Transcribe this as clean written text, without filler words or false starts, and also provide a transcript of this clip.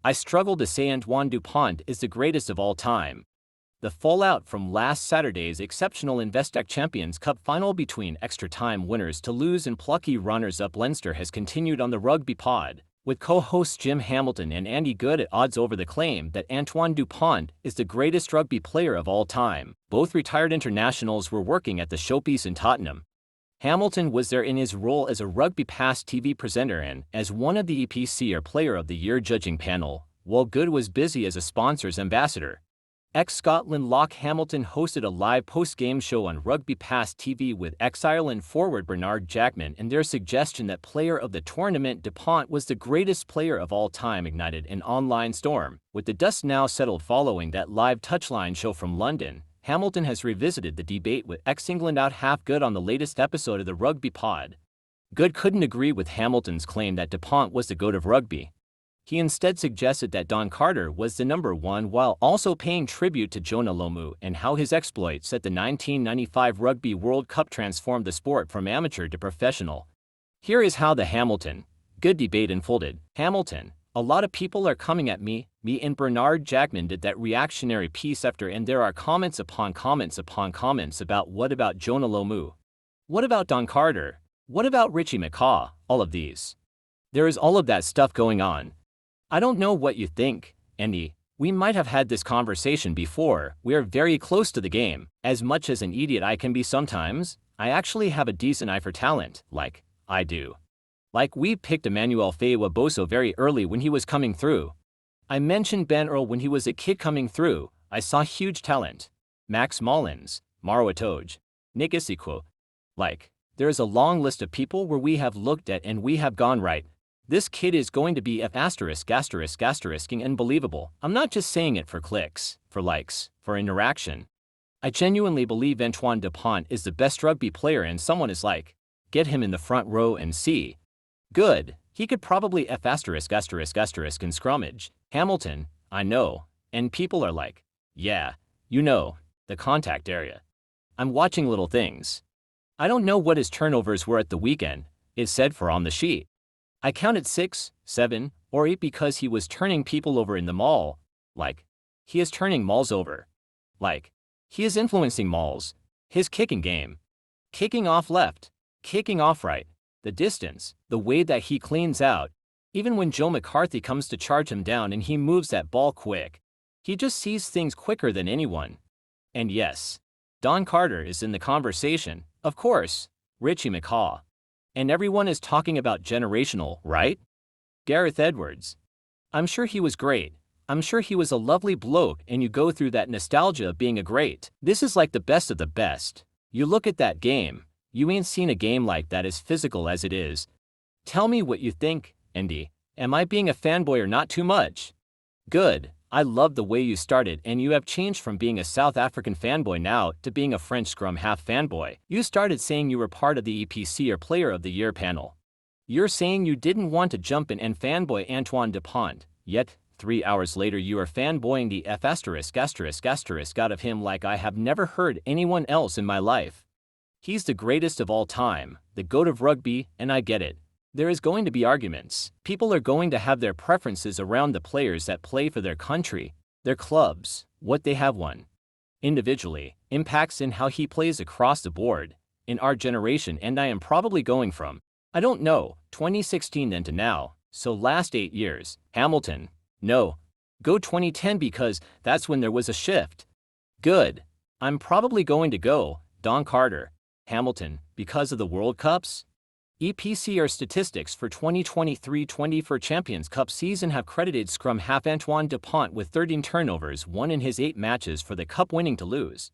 I struggle to say Antoine Dupont is the greatest of all time. The fallout from last Saturday's exceptional Investec Champions Cup final between extra-time winners Toulouse and plucky runners-up Leinster has continued on the Rugby Pod, with co-hosts Jim Hamilton and Andy Good at odds over the claim that Antoine Dupont is the greatest rugby player of all time. Both retired internationals were working at the showpiece in Tottenham. Hamilton was there in his role as a Rugby Pass TV presenter and as one of the EPC or Player of the Year judging panel, while Good was busy as a sponsor's ambassador. Ex-Scotland lock Hamilton hosted a live post-game show on Rugby Pass TV with ex-Ireland forward Bernard Jackman, and their suggestion that player of the tournament Dupont was the greatest player of all time ignited an online storm. With the dust now settled following that live touchline show from London, Hamilton has revisited the debate with ex-England out half Good on the latest episode of the Rugby Pod. Good couldn't agree with Hamilton's claim that Dupont was the GOAT of rugby. He instead suggested that Don Carter was the number one, while also paying tribute to Jonah Lomu and how his exploits at the 1995 Rugby World Cup transformed the sport from amateur to professional. Here is how the Hamilton-Good debate unfolded. Hamilton: a lot of people are coming at me and Bernard Jackman did that reactionary piece after, and there are comments upon comments upon comments about what about Jonah Lomu? What about Don Carter? What about Richie McCaw? All of these. There is all of that stuff going on. I don't know what you think, Andy. We might have had this conversation before. We are very close to the game. As much as an idiot I can be sometimes, I actually have a decent eye for talent, like, I do. Like we picked Emmanuel Feiwa-Boso very early when he was coming through. I mentioned Ben Earl when he was a kid coming through. I saw huge talent. Max Mullins, Maro Itoje, Nick Isikwo. Like, there is a long list of people where we have looked at and we have gone right. This kid is going to be *****ing unbelievable. I'm not just saying it for clicks, for likes, for interaction. I genuinely believe Antoine Dupont is the best rugby player, and someone is like, get him in the front row and see. Good. He could probably ***** in scrummage. Hamilton: I know. And people are like, yeah, you know, the contact area. I'm watching little things. I don't know what his turnovers were at the weekend, it said for on the sheet. I counted 6, 7, or 8 because he was turning people over in the maul. Like, he is turning mauls over. Like, he is influencing mauls. His kicking game. Kicking off left. Kicking off right. The distance. The way that he cleans out. Even when Joe McCarthy comes to charge him down and he moves that ball quick. He just sees things quicker than anyone. And yes, Don Carter is in the conversation. Of course, Richie McCaw. And everyone is talking about generational, right? Gareth Edwards. I'm sure he was great. I'm sure he was a lovely bloke, and you go through that nostalgia of being a great. This is like the best of the best. You look at that game. You ain't seen a game like that as physical as it is. Tell me what you think, Andy. Am I being a fanboy or not too much? Good. I love the way you started, and you have changed from being a South African fanboy now to being a French scrum half fanboy. You started saying you were part of the EPC or Player of the Year panel. You're saying you didn't want to jump in and fanboy Antoine Dupont, yet 3 hours later you are fanboying the **** out of him like I have never heard anyone else in my life. He's the greatest of all time, the GOAT of rugby, and I get it. There is going to be arguments. People are going to have their preferences around the players that play for their country, their clubs, what they have won. Individually, impacts in how he plays across the board, in our generation, and I am probably going from, I don't know, 2016 then to now, so last 8 years. Hamilton: no. Go 2010 because that's when there was a shift. Good. I'm probably going to go, Don Carter. Hamilton: because of the World Cups? EPCR statistics for 2023-24 Champions Cup season have credited scrum half Antoine Dupont with 13 turnovers, won in his 8 matches for the cup winning Toulouse.